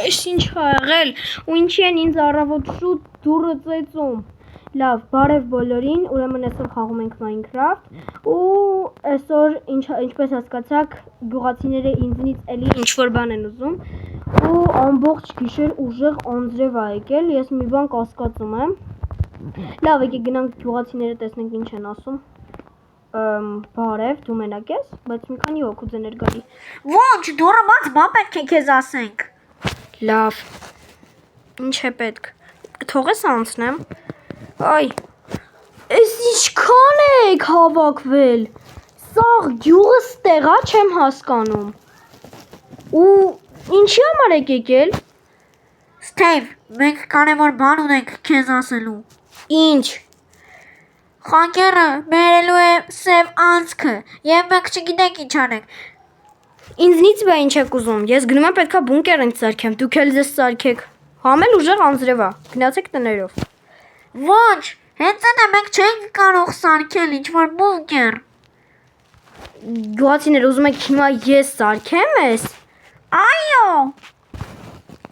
այս ինչ ա եղել, ու ինչի են ինձ առավոտ շուտ դուրը ծեծում։ Լավ, բարև բոլորին, ուրեմն այսօր խաղում ենք Minecraft ու այսօր ինչպես հասկացաք, գյուղացիները ինձնից էլի ինչ-որ բան են ուզում ու ամբողջ գիշեր ուժեղ անձրև ա եկել, ես մի բան կասկածում եմ։ Լավ, եկեք գնանք գյուղացիները տեսնենք ինչ են ասում։ Բարև, դու մենակ ես, բայց մի քանի հոգու ձեներ գալի։ Ոչ, դուրը բաց, բա պետք է քեզ ասենք։ Լավ, ինչ է պետք, թողես անցնեմ։ Այ, ես ինչքան եք հավաքվել, սաղ գյուղը ստեղա չեմ հասկանում, ու ինչի համար եք եկել։ Ստեյվ, մենք կարևոր բան ունենք քեզ ասելու։ Ինչ։ Խակերը բերելու է սև անցքը, և մենք չգիտենք ինչ անենք։ Ինձնից բա ինչ եք ուզում, ես գնում եմ պետքա բունկեր ինձ սարքեմ, դուք էլ ձեզ սարքեք, համել ուժեղ անձրև ա, գնացեք տներով։ Ոչ, հենց այդ է մենք չենք կարող սարքել ինչ-որ բունկեր։ Գյուղացիներ, ուզում եք հիմա ես սարքեմ ես։ Այո։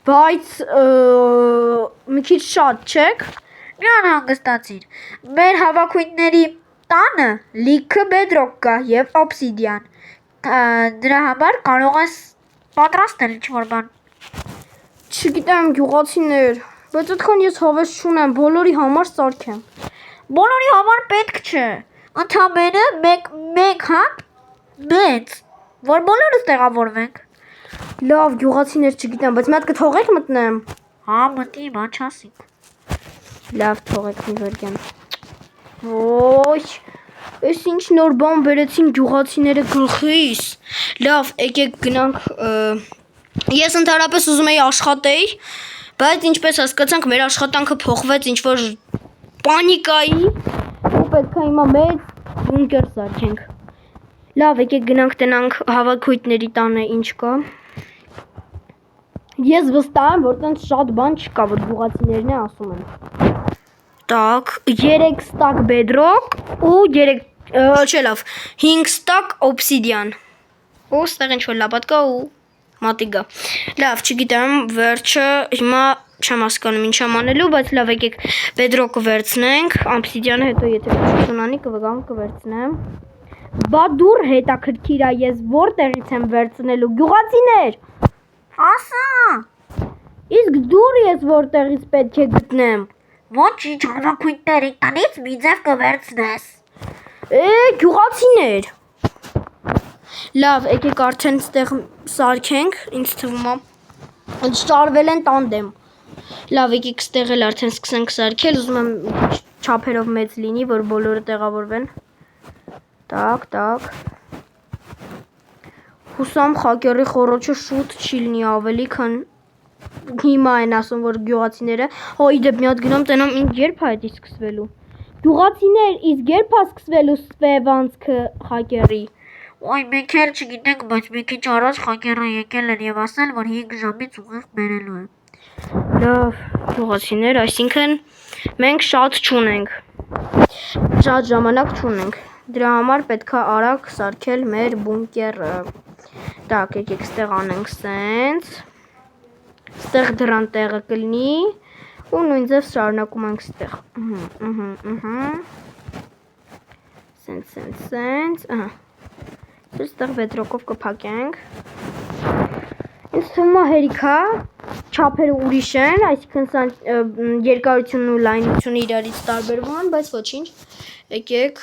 Բայց մի քիչ շատ չեք։ Մի անհանգստացիր, մեր հավաքույթների տանը լիքը բեդրոկ կա և օբսիդիան, դրա համար կարող ես պատրաստել ինչ-որ բան։ Չգիտեմ գյուղացիներ, բայց այդքան ես հավես չունեմ, բոլորի համար սարքեմ։ Բոլորի համար պետք չէ, ընդամենը մեկ հատ մեծ, որ բոլորս տեղավորվենք։ Լավ գյուղացիներ չգիտեմ, բայց մի հատ կթողեք մտնեմ։ Հա, մտի, բան չասի։ Լավ թողեք մի վարկյան։ Ոյ, ես ինչ նոր բան բերեցին գյուղացիները գլխիս։ Լավ, եկեք գնանք, ես ընդհանրապես ուզում էի աշխատեի, բայց ինչպես հասկացանք, մեր աշխատանքը փոխվեց ինչ-որ պանիկայի, ու պետք է հիմա մեծ բունկեր սարքենք։ Լավ, եկեք գնանք տնանք հավաքույթների տանը ինչ կա։ Ես վստահ եմ, որ տենց շատ բան չկա, որ գյուղացիներն է ասում են։ Так, 3 ստակ bedrock ու 5 ստակ obsidian։ Ու ստեղ ինչ-որ լապատկա ու մատիգա։ Լավ, չգիտեմ, վերջը հիմա չեմ հասկանում ինչ եմ անելու, բայց լավ եկեք bedrock-ը վերցնենք, obsidian-ը հետո եթե չունանի կվգամ կվերցնեմ։ Բա դուր հետաքրքիր է ես որտեղից եմ վերցնելու գյուղացիներ։ Ասա։ Իսկ դուր ես որտեղից պետք է գտնեմ։ Ոչինչ, հավաքույթների տնից մի ձև կվերցնես։ Գյուղացիներ։ Լավ, եկեք արդեն ստեղ սարքենք, ինձ թվում է շարվել են տանդեմ։ Լավ, եկեք ստեղ էլ արդեն սկսենք սարքել, ուզում եմ չափերով մեծ լինի, որ բոլորը տեղավորվեն։ Так, так։ Հուսամ խակերի խոռոչը շուտ չի լինի ավելի, քան հիմա են ասում, որ գյուղացիները, հոյ դեպ մի հատ գնամ տենամ ինձ երբ է դա սկսվելու։ Գյուղացիներ, իսկ երբ է սկսվելու սվևանցքը խակերի։ Ոյ, մենք էլ չգիտենք, բայց մի քիչ առաջ խակերը եկել են և ասել, որ 5 ժամից ուղիղ բերելու է։ Լավ, գյուղացիներ, այսինքն մենք շատ չունենք։ Շատ ժամանակ չունենք։ Դրա համար պետքա արագ սարքել մեր բունկերը։ Так, եկեք ստեղ անենք սենց։ Ստեղ դրան տեղը կլինի ու նույն ձև շարունակում ենք ստեղ։ Սենց, ահա։ Ստեղ bedrock-ով կփակենք։ Ինձ թվում է հերիքա, չափերը ուրիշ են, այսինքն սա երկարությունն ու լայնությունը իրարից տարբերվում են, բայց ոչինչ։ Եկեք։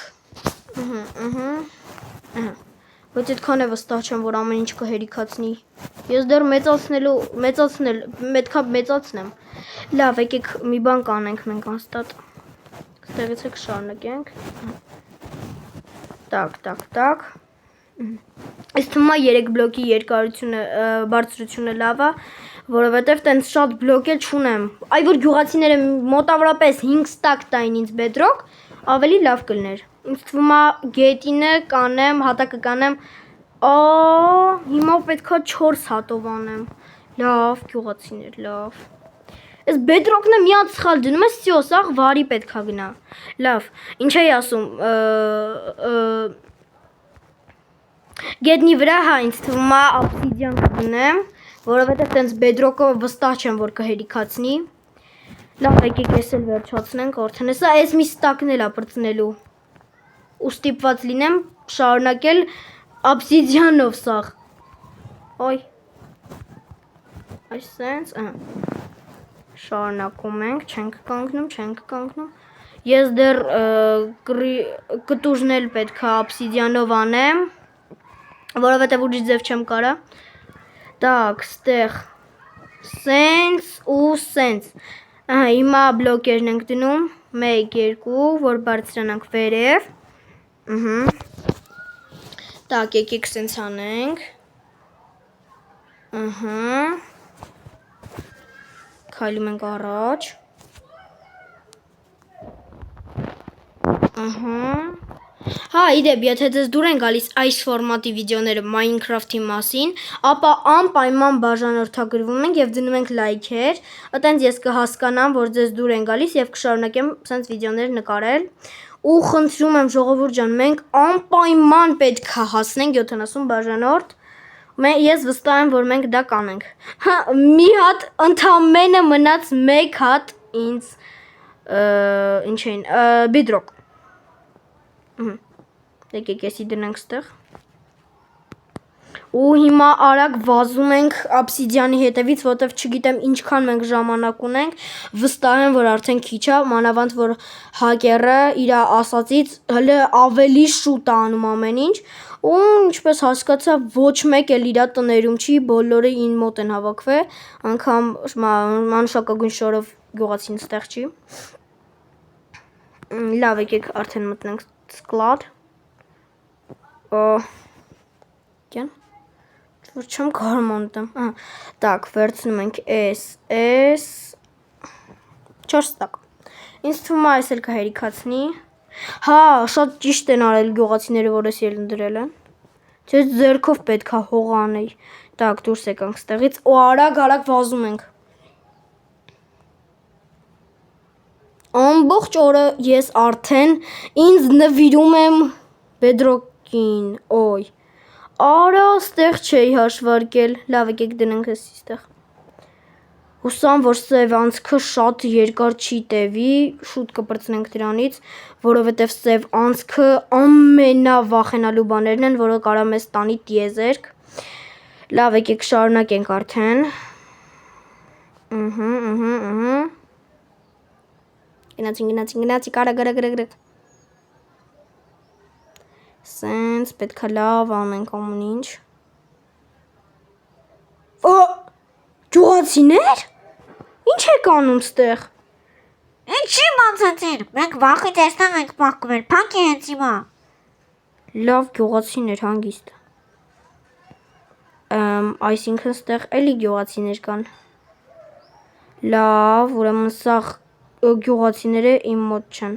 Բայց այդքան է վստահ չեմ, որ ամեն ինչ կհերիքացնի։ Ես դեռ պետքա մեծացնեմ։ Լավ, եկեք մի բան կանենք մենք հաստատ։ Ստեղից է կշարունակենք։ Так։ Այս թվում է 3 բլոկի երկարությունը, բարձրությունը լավ է, որովհետև տենց շատ բլոկ էլ չունեմ։ Այ որ գյուղացիները մոտավորապես 5 ստակ տային ինձ bedrock, ավելի լավ կլներ։ Ինձ թվում է գետինը կանեմ, հատակը կանեմ, հիմա պետքա 4 հատով անեմ։ Լավ, գյուղացիներ, լավ։ Այս bedrock-ն մի հատ սխալ դնում ես, սյո, սաղ վարի պետքա գնա։ Լավ, ինչ էի ասում, գետնի վրա հա ինձ թվում է obsidian կդնեմ, որովհետև տենց bedrock-ը վստահ չեմ, որ կհերիքացնի։ Լավ, եկեք ես էլ վերջացնենք, արդեն հեսա այս մի ստակն էլ է պրծնելու։ Ու ստիպված լինեմ շարունակել obsidian-ով սաղ։ Ոյ։ Այսենց, շարունակում ենք, չենք կանգնում։ Ես դեռ կտուժն էլ պետք է obsidian-ով անեմ, որովհետև ուրիշ ձև չեմ կարա։ Так, ստեղ սենց ու սենց։ Հիմա բլոկերն ենք դնում, 1, 2, որ բարձրանանք վերև։ Так, եկեք սենց անենք։ Քայլում ենք առաջ։ Հա, իդեպ, եթե ձեզ դուր են գալիս այս ֆորմատի վիդեոները Minecraft-ի մասին, ապա անպայման բաժանորդագրվում ենք եւ դնում ենք լայքեր, այտենց ես կհասկանամ, որ ձեզ դուր են գալիս եւ կշարունակեմ սենց վիդեոներ նկարել։ Ու խնդրում եմ ժողովուրդ ջան, մենք անպայման պետք է հասնենք 70 բաժանորդ։ Ես վստահ եմ, որ մենք դա կանենք։ Հա, մի հատ ընդամենը մնաց 1 հատ ինձ ինչ էին, bedrock։ Եկեք եսի դնենք ստեղ։ Ու հիմա արագ վազում ենք obsidian-ի հետևից, որտեվ չգիտեմ ինչքան մենք ժամանակ ունենք, վստահ եմ, որ արդեն քիչ է, մանավանդ որ հակերը իր ասածից հələ ավելի շուտ է անում ամեն ինչ, ու ինչպես հասկացա, ոչ մեկ էլ իր տներում չի, բոլորը ին մոտ են հավաքվել, անգամ մանուշակագույն շորով գյուղացին ստեղ չի։ Լավ, եկեք արդեն մտնենք սկլադ։ Կյան, որ չեմ կարում անտեմ, տակ, վերցնում ենք S, 4 ստակ, ինձ թվում է այս էլ կհերիքացնի, հա, շատ ճիշտ են արել գյուղացիները, որ ես ելն դրել են, չես ձերքով պետք է հող անեի, տակ, դուրս եկանք ստեղից, ու արագ վազում ենք, ամբողջ օրը ես արդեն ինձ նվիրում եմ bedrock-ին, ոյ, արա ստեղ չէի հաշվարկել, լավ եկեք դնենք ես ստեղ, հուսամ, որ սև անցքը շատ երկար չի տևի, շուտ կպրծնենք դրանից, որովհետև սև անցքը ամենավախենալու բաներն են, որը կարա մեզ տանի տիեզերք, լավ եկեք շարունակենք արդեն, գնացինք, արագ, սենց, պետք է լավ անենք ամեն ինչ, գյուղացիներ, ինչ եք անում ստեղ, Ինչի մանցածիր, մենք վախի տեսնանք ենք պահկվել, պանքի հենց հիմա, լավ գյուղացիներ հանգիստ, այսինքն ստեղ էլի գյուղացիներ կան, լավ, ուրեմն սաղ գյուղացիները իմ մոտ չեն,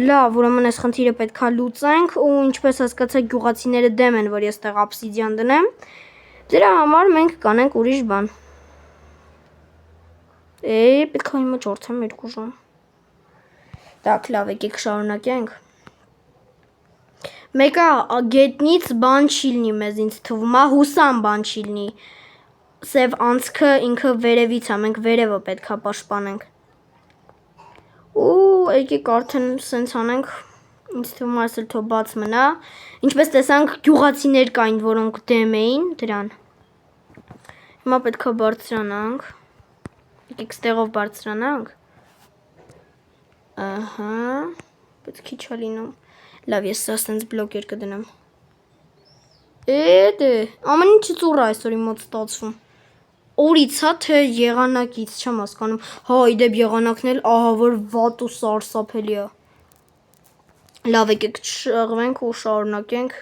լավ, ուրեմն այս խնդիրը պետք է լուծենք ու ինչպես հասկացա գյուղացիները դեմ են, որ ես տեղ obsidian դնեմ, դրա համար մենք կանենք ուրիշ բան, պետք է հիմա ճորթեմ 2 ժամ, տակ լավ եկեք շարունակենք, մեկը գետնից բան չի լինի մեզ ինձ թվում է, հուսամ բան չի լինի, սև անցքը ինքը վերևից է, մենք վերևը պետք է պաշտպանենք, ու եկեք արդեն սենց անենք, ինձ թվում է ասել թող բաց մնա, ինչպես տեսանք գյուղացիներ կային, որոնք դեմ էին դրան, հիմա պետք է բարձրանանք, եկեք ստեղով բարձրանանք, պետք քիչ է լինում, լավ ես սա սենց բլոկեր կդնեմ, ամեն ինչը ծուռ է այսօր իմ մոտ ստացվում, օրից հա թե եղանակից չեմ հասկանում, հա իդեպ եղանակն էլ ահա որ վատ ու սարսափելի է, լավ եկեք շեղվենք ու շարունակենք,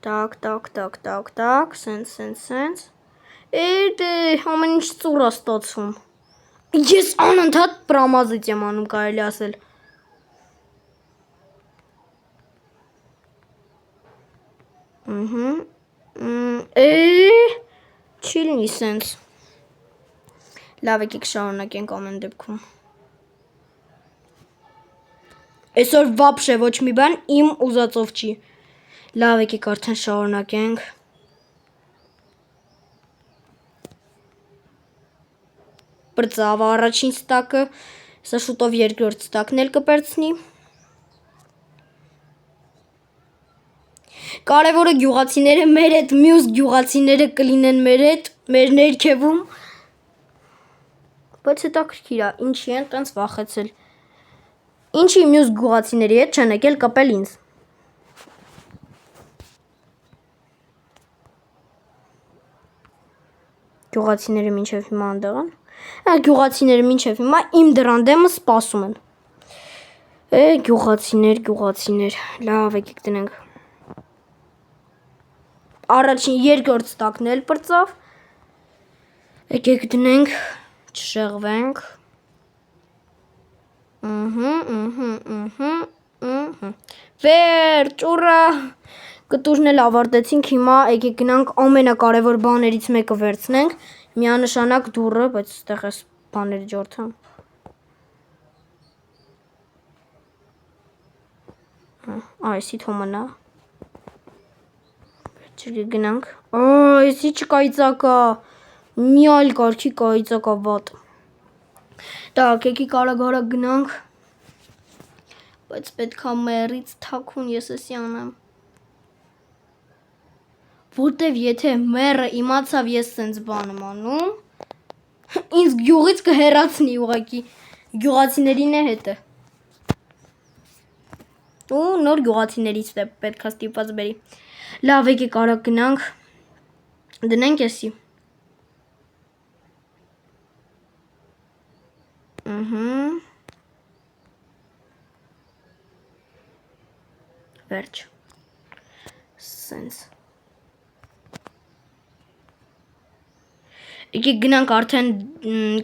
տակ, սենց, ամեն ինչ ծուռ է ստացվում, ես անընդհատ պրամազից եմ անում կարելի ասել, չի լինի սենց, լավ եկեք շարունակենք ամեն դեպքում, Այսօր վապշե ոչ մի բան իմ ուզածով չի։ Լավ եկեք արդեն շարունակենք։ Բրծավ առաջին ստակը, սա շուտով երկրորդ ստակն էլ կպերցնի։ Կարևորը գյուղացիները մեր հետ, մյուս գյուղացիները կլինեն մեր հետ, մեր ներքևում։ Բայց հետաքրքիր է, ինչի են տենց վախեցել։ Ինչի մյուս գյուղացիների հետ չեն եկել կապել ինձ։ Գյուղացիները մինչև հիմա անդեղ են։ Գյուղացիները մինչև հիմա իմ դռան դեմը սպասում են։ Գյուղացիներ, լավ եկեք դնենք։ Առաջին երկրորդ ստակն էլ պրծավ։ Եկեք դնենք, չշեղվենք։ Վերջ, ուրա։ Կտուրն էլ ավարտեցինք, հիմա եկեք գնանք ամենակարևոր բաներից մեկը վերցնենք։ Միանշանակ դուռը, բայց ստեղ էս բաները ջորթան։ Այսի թոմնա։ Չգնանք։ Այսի չկայծակա։ Մի այլ կարգի կայծակա վատ։ Так, եկի կարագարակ գնանք։ Բայց պետքա մերից թաքուն ես էսի անեմ։ Որտեվ եթե մերը իմացավ ես սենց բան եմ անում, ինձ գյուղից կհեռացնի ուղղակի, գյուղացիներին է հետը։ Ու նոր գյուղացիներից պետքա ստիպված բերի։ Լավ եկեք արագ գնանք, դնենք էսի։ Վերջ։ Սենց։ Եկեք գնանք արդեն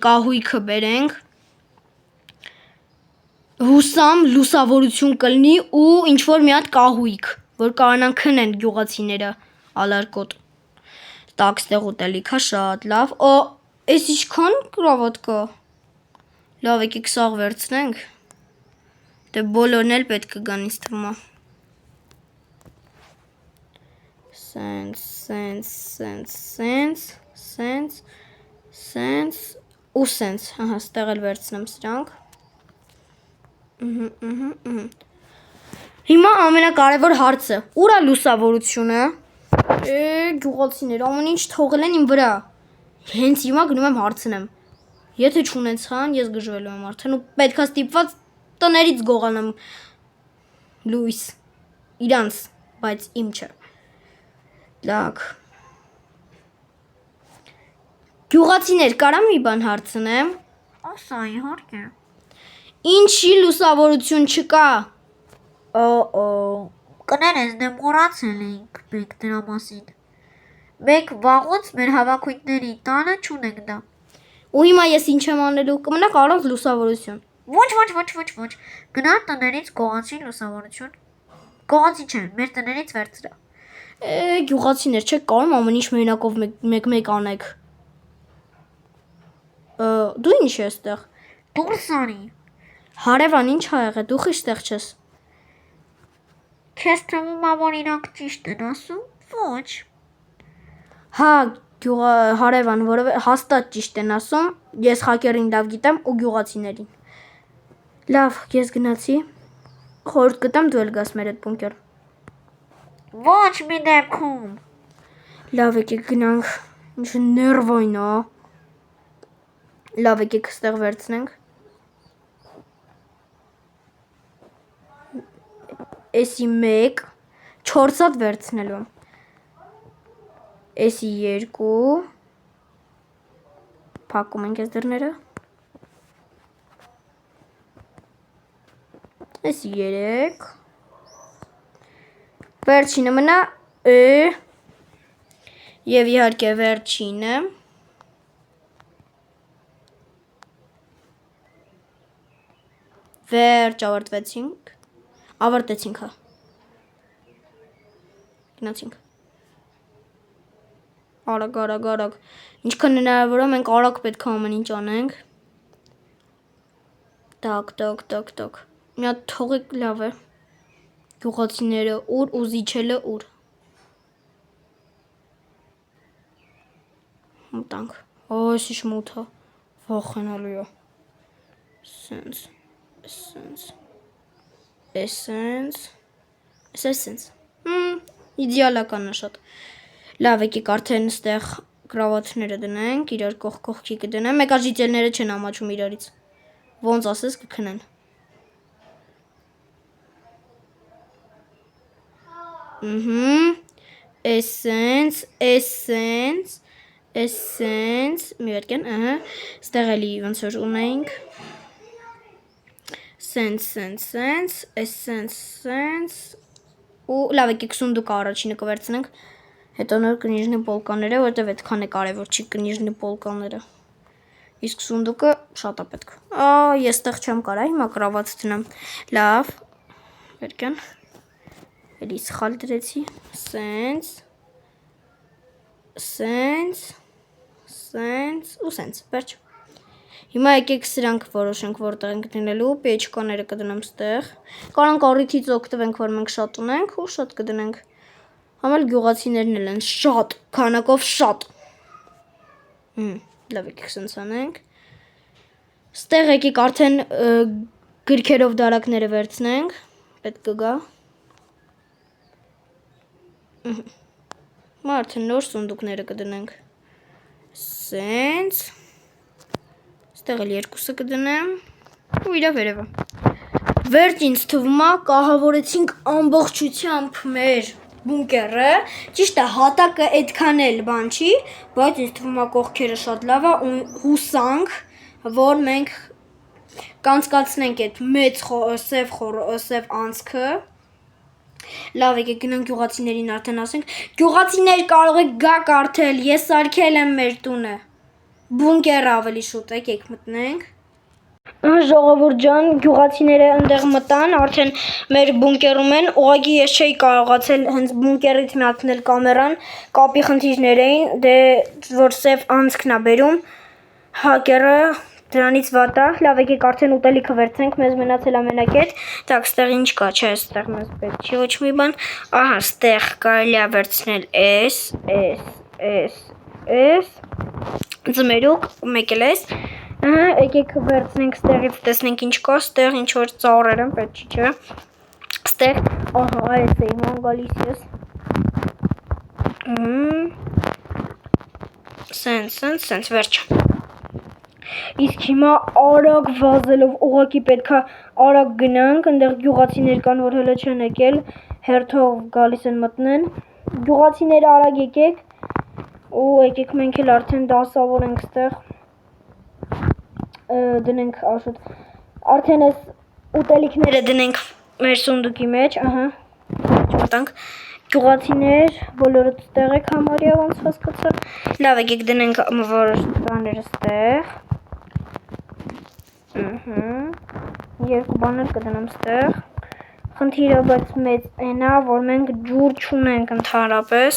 կահույքը բերենք։ Հուսամ լուսավորություն կլինի ու ինչ-որ մի հատ կահույք, որ կարանան քնեն գյուղացիները ալարկոտ։ Так, ստեղ ուտելիքա շատ լավ։ Էս ինչքան կրավատ կա։ Լավ, եկեք սաղ վերցնենք։ Դե բոլորն էլ պետք է գան ինձ թվում է։ Սենց ու սենց, ահա, ստեղ էլ վերցնեմ սրանք։ Հիմա ամենակարևոր հարցը, ուր է լուսավորությունը։ Գյուղացիներ ամեն ինչ թողել են իմ վրա։ Հենց հիմա գնում եմ հարցնեմ։ Եթե չունեցան, ես գժվելու եմ արդեն ու պետքա ստիպված տներից գողանամ լույս իրանց, բայց իմ չէ։ Так։ Գյուղացիներ, կարամ մի բան հարցնեմ։ Ասա, իհարկե։ Ինչի լուսավորություն չկա։ Կներես, դե մոռացել էինք մենք դրա մասին։ Մենք վաղուց մեր հավաքույթների տանը չունենք դա։ Ու հիմա ես ինչ եմ անելու, կմնաք առանց լուսավորություն։ Ոչ։ Գնա տներից գողացի լուսավորություն։ Գողացի չեն, մեր տներից վերցրա։ Գյուղացիներ, չեք կարող ամեն ինչ մենակով մեկ անեք։ Դու ինչ ես այստեղ։ Դուրս արի։ Հարևան, ինչ ա եղել, դու խիշտեղ չես։ Քեզ թվում է, որ իրանք ճիշտ են ասում։ Ոչ։ Հա, հարևան, որովհետեւ հաստատ ճիշտ են ասում, ես հակերին լավ գիտեմ ու գյուղացիներին։ Լավ, ես գնացի։ Խորհուրդ կտամ դու էլ գաս մեր այդ բունկեր։ Ոչ մի դեպքում։ Լավ եկեք գնանք։ Ինչ ներվային է։ Լավ եկեք ստեղ վերցնենք։ Էսի 1, 4 հատ վերցնելու եմ։ Էսի 2, փակում ենք այս դռները։ Էսի 3, վերջինը մնա եւ իհարկե վերջինը։ Վերջ ավարտեցինք, հա։ Գնացինք։ Արագ։ Ինչքան հնարավոր է մենք արագ պետք է ամեն ինչ անենք։ Так։ Մի հատ թողեք լավ է։ Գյուղացիները ուր ու զիջելը ուր։ Մտանք։ Այս ինչ մութ է։ Վախենալու է։ Essence։ Իդեալական է շատ։ Լավ, եկեք արդեն այստեղ կրավատները դնենք, իրար կողքի կդնեմ։ Մեկա ժիծելները չեն ամաչում իրարից։ Ոնց ասես կքնեն։ Essence, մի վերքեն, ստեղ էլի ոնց որ ունենք, essence, ու լավ եկեք սունդուկը առաջինը կվերցնենք, հետո նոր կնիժնի պոլկաները, որտև այդքան է կարևոր չի կնիժնի պոլկաները, իսկ սունդուկը շատ է պետք, ես ստեղ չեմ կարա, հիմա կրաված դնեմ, լավ, վերքեն, էլի սխալ դրեցի, sense, վերջ։ Հիմա եկեք սրանք որոշենք որտեղ ենք դնելու, պեչկաները կդնեմ ստեղ, կարանք առիթից օգտվենք, որ մենք շատ ունենք ու շատ կդնենք, համել գյուղացիներն էլ են շատ, քանակով շատ, լավ եկեք սենց անենք, ստեղ եկեք արդեն գրքերով դարակները վերցնենք, պետք կգա, արդեն նոր սունդուկները կդնենք, sense, ստեղ էլ երկուսը կդնեմ ու իրա վերևը։ Վերջ ինձ թվում է կահավորեցինք ամբողջությամբ մեր բունկերը, ճիշտ է հատակը այդքան էլ բան չի, բայց ինձ թվում է կողքերը շատ լավ է ու հուսանք, որ մենք կանցկացնենք այդ մեծ սև անցքը, լավ եկեք գնանք գյուղացիներին արդեն ասենք, գյուղացիներ կարող եք գա կարդել, ես սարքել եմ մեր տունը, բունկերը ավելի շուտ եկեք մտնենք, ժողովուրդ ջան, գյուղացիները ընդեղ մտան, արդեն մեր բունկերում են, ուղղակի ես չէի կարողացել հենց բունկերից միացնել կամերան, կապի խնդիրներ էին, դե որ սև անցքն է բերում, հակերը դրանից վատ է, լավ եկեք արդեն ուտելիքը վերցնենք, մեզ մնացել ամենակետ, տակ ստեղ ինչ կա, չէ, ստեղ մեզ պետք չի ոչ մի բան, ահա, ստեղ կարելի է վերցնել ձմերուկ, մեկ էլ էս, եկեք վերցնենք ստեղից, տեսնենք ինչ կա, ստեղ ինչ որ ծառեր են, պետք չի, չէ, ստեղ, ահա, այս է իման գալիս ես, սենց, վերջ, իսկ հիմա արագ վազելով ուղղակի պետքա արագ գնանք, ընդեղ գյուղացիներ կան, որ հələ չեն եկել, հերթով գալիս են մտնեն, գյուղացիները արագ եկեք, ու եկեք մենք էլ արդեն դասավորենք ստեղ, դնենք աշոտ, արդեն ես ուտելիքները դնենք մեր սունդուկի մեջ, ահա, մտանք, գյուղացիներ, բոլորը ստեղ եք համարյա ոնց հասկացա, լավ եկեք դնենք որոշ բաները ստեղ, երկու բաներ կդնեմ ստեղ, խնդիրը բայց մեծ այնա, որ մենք ջուր չունենք ընդհանրապես,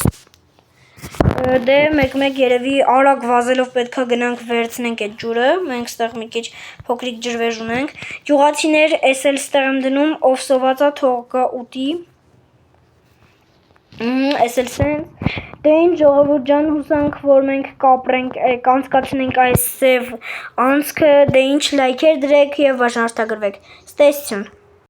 դե մեկ երևի արագ վազելով պետքա գնանք վերցնենք այդ ջուրը, մենք ստեղ մի քիչ փոքրիկ ջրվեժ ունենք, գյուղացիներ էս էլ ստեղ եմ դնում, ով սովածա թող գա ուտի, էս էլ սենց, դե ինչ ժողովուրդ ջան հուսանք, որ մենք կապրենք, կանցկացնենք այս սև անցքը, դե ինչ լայքեր դրեք և բաժանորդագրվեք, ստեսություն։